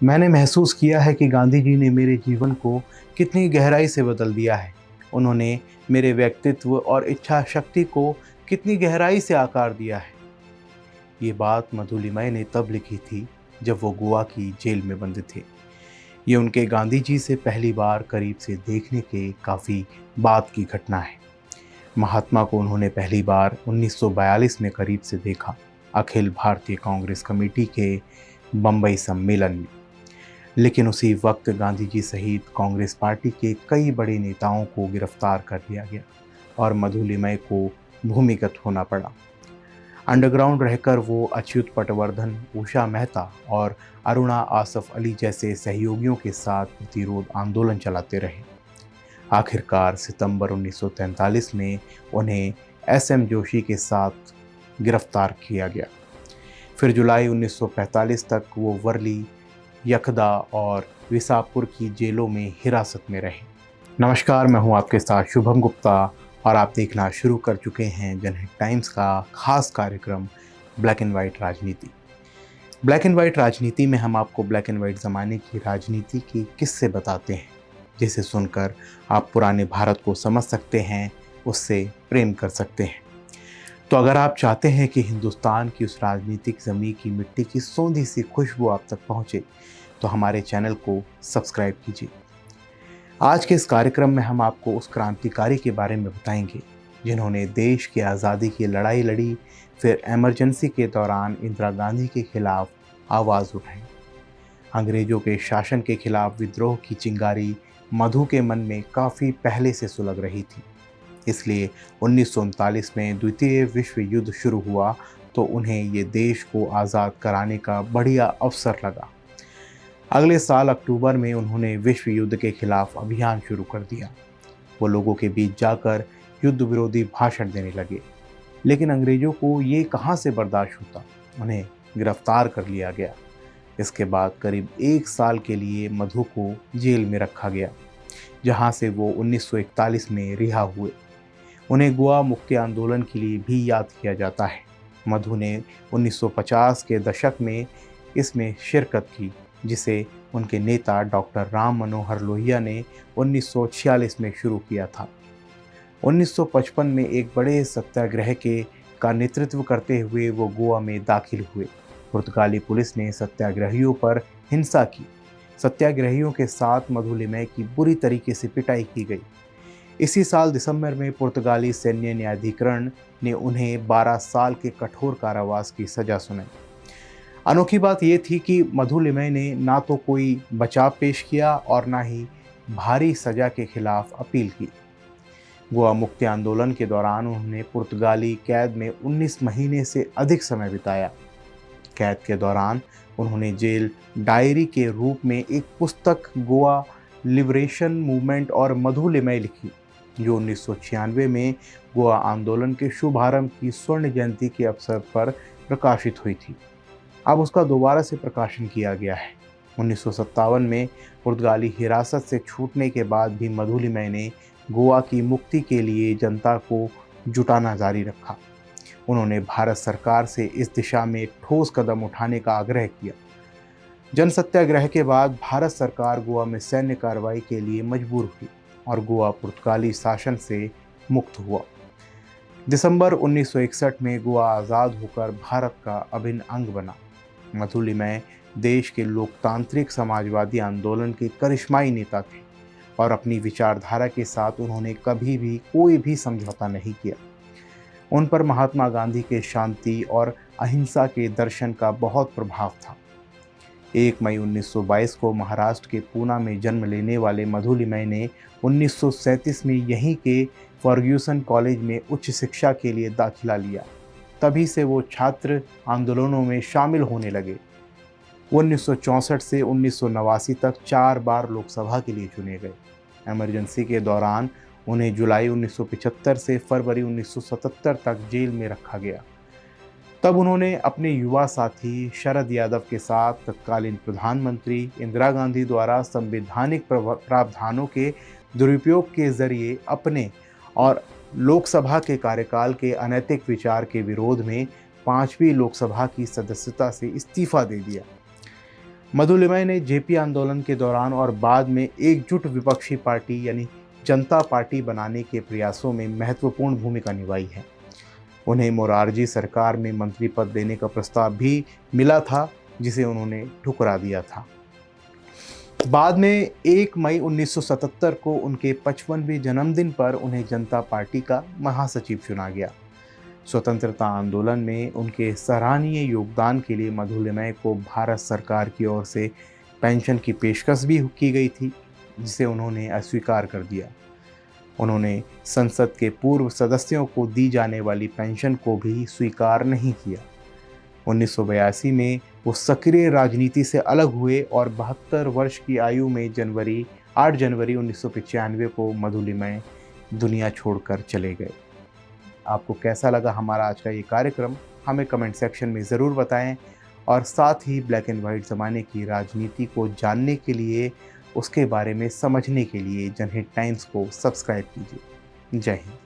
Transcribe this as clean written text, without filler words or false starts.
मैंने महसूस किया है कि गांधी जी ने मेरे जीवन को कितनी गहराई से बदल दिया है। उन्होंने मेरे व्यक्तित्व और इच्छा शक्ति को कितनी गहराई से आकार दिया है। ये बात मधुलिमय ने तब लिखी थी जब वो गोवा की जेल में बंद थे। ये उनके गांधी जी से पहली बार करीब से देखने के काफ़ी बाद की घटना है। महात्मा को उन्होंने पहली बार 1942 में करीब से देखा, अखिल भारतीय कांग्रेस कमेटी के बम्बई सम्मेलन में। लेकिन उसी वक्त गांधी जी सहित कांग्रेस पार्टी के कई बड़े नेताओं को गिरफ्तार कर लिया गया और मधुलिमय को भूमिगत होना पड़ा। अंडरग्राउंड रहकर वो अच्युत पटवर्धन, उषा मेहता और अरुणा आसफ अली जैसे सहयोगियों के साथ प्रतिरोध आंदोलन चलाते रहे। आखिरकार सितंबर 1943 में उन्हें एसएम जोशी के साथ गिरफ्तार किया गया। फिर जुलाई 1945 तक वो वर्ली, यखदा और विसापुर की जेलों में हिरासत में रहे। नमस्कार, मैं हूं आपके साथ शुभम गुप्ता और आप देखना शुरू कर चुके हैं जनहित टाइम्स का खास कार्यक्रम ब्लैक एंड वाइट राजनीति। ब्लैक एंड वाइट राजनीति में हम आपको ब्लैक एंड वाइट ज़माने की राजनीति के किस्से बताते हैं, जिसे सुनकर आप पुराने भारत को समझ सकते हैं, उससे प्रेम कर सकते हैं। तो अगर आप चाहते हैं कि हिंदुस्तान की उस राजनीतिक ज़मीन की मिट्टी की सोंधी सी खुशबू आप तक पहुंचे, तो हमारे चैनल को सब्सक्राइब कीजिए। आज के इस कार्यक्रम में हम आपको उस क्रांतिकारी के बारे में बताएंगे जिन्होंने देश की आज़ादी की लड़ाई लड़ी, फिर इमरजेंसी के दौरान इंदिरा गांधी के खिलाफ आवाज़ उठाई। अंग्रेजों के शासन के खिलाफ विद्रोह की चिंगारी मधु के मन में काफ़ी पहले से सुलग रही थी। इसलिए 1939 में द्वितीय विश्व युद्ध शुरू हुआ तो उन्हें ये देश को आज़ाद कराने का बढ़िया अवसर लगा। अगले साल अक्टूबर में उन्होंने विश्व युद्ध के खिलाफ अभियान शुरू कर दिया। वो लोगों के बीच जाकर युद्ध विरोधी भाषण देने लगे, लेकिन अंग्रेजों को ये कहाँ से बर्दाश्त होता। उन्हें गिरफ्तार कर लिया गया। इसके बाद करीब 1 साल के लिए मधु को जेल में रखा गया, जहाँ से वो 1941 में रिहा हुए। उन्हें गोवा मुक्ति आंदोलन के लिए भी याद किया जाता है। मधु ने 1950 के दशक में इसमें शिरकत की, जिसे उनके नेता डॉक्टर राम मनोहर लोहिया ने 1946 में शुरू किया था। 1955 में एक बड़े सत्याग्रह का नेतृत्व करते हुए वो गोवा में दाखिल हुए। पुर्तगाली पुलिस ने सत्याग्रहियों पर हिंसा की। सत्याग्रहियों के साथ मधुलिमय की बुरी तरीके से पिटाई की गई। इसी साल दिसंबर में पुर्तगाली सैन्य न्यायाधिकरण ने उन्हें 12 साल के कठोर कारावास की सजा सुनाई। अनोखी बात यह थी कि मधुलिमय ने ना तो कोई बचाव पेश किया और ना ही भारी सजा के खिलाफ अपील की। गोवा मुक्ति आंदोलन के दौरान उन्होंने पुर्तगाली कैद में 19 महीने से अधिक समय बिताया। कैद के दौरान उन्होंने जेल डायरी के रूप में एक पुस्तक गोवा लिबरेशन मूवमेंट और मधुलिमय लिखी, जो 1996 में गोवा आंदोलन के शुभारंभ की स्वर्ण जयंती के अवसर पर प्रकाशित हुई थी। अब उसका दोबारा से प्रकाशन किया गया है। 1957 में पुर्तगाली हिरासत से छूटने के बाद भी मधुलिमय ने गोवा की मुक्ति के लिए जनता को जुटाना जारी रखा। उन्होंने भारत सरकार से इस दिशा में ठोस कदम उठाने का आग्रह किया। जन सत्याग्रह के बाद भारत सरकार गोवा में सैन्य कार्रवाई के लिए मजबूर हुई और गोवा पुर्तगाली शासन से मुक्त हुआ। दिसंबर 1961 में गोवा आज़ाद होकर भारत का अभिन्न अंग बना। मधुलिमय देश के लोकतांत्रिक समाजवादी आंदोलन के करिश्माई नेता थे और अपनी विचारधारा के साथ उन्होंने कभी भी कोई भी समझौता नहीं किया। उन पर महात्मा गांधी के शांति और अहिंसा के दर्शन का बहुत प्रभाव था। 1 मई 1922 को महाराष्ट्र के पूना में जन्म लेने वाले मधुलिमय ने 1937 में यहीं के फर्ग्यूसन कॉलेज में उच्च शिक्षा के लिए दाखिला लिया। तभी से वो छात्र आंदोलनों में शामिल होने लगे। 1964 से 1989 तक 4 बार लोकसभा के लिए चुने गए। इमरजेंसी के दौरान उन्हें जुलाई 1975 से फरवरी 1977 तक जेल में रखा गया। तब उन्होंने अपने युवा साथी शरद यादव के साथ तत्कालीन प्रधानमंत्री इंदिरा गांधी द्वारा संवैधानिक प्रावधानों के दुरुपयोग के जरिए अपने और लोकसभा के कार्यकाल के अनैतिक विचार के विरोध में 5वीं लोकसभा की सदस्यता से इस्तीफा दे दिया। मधुलिमय ने जेपी आंदोलन के दौरान और बाद में एकजुट विपक्षी पार्टी यानी जनता पार्टी बनाने के प्रयासों में महत्वपूर्ण भूमिका निभाई है। उन्हें मोरारजी सरकार में मंत्री पद देने का प्रस्ताव भी मिला था, जिसे उन्होंने ठुकरा दिया था। बाद में 1 मई 1977 को उनके 55वें जन्मदिन पर उन्हें जनता पार्टी का महासचिव चुना गया। स्वतंत्रता आंदोलन में उनके सराहनीय योगदान के लिए मधुलिमय को भारत सरकार की ओर से पेंशन की पेशकश भी की गई थी, जिसे उन्होंने अस्वीकार कर दिया। उन्होंने संसद के पूर्व सदस्यों को दी जाने वाली पेंशन को भी स्वीकार नहीं किया। 1982 में वो सक्रिय राजनीति से अलग हुए और 72 वर्ष की आयु में 8 जनवरी 1995 को मधुलिमय दुनिया छोड़कर चले गए। आपको कैसा लगा हमारा आज का ये कार्यक्रम, हमें कमेंट सेक्शन में ज़रूर बताएं और साथ ही ब्लैक एंड वाइट ज़माने की राजनीति को जानने के लिए, उसके बारे में समझने के लिए जनहित टाइम्स को सब्सक्राइब कीजिए। जय हिंद।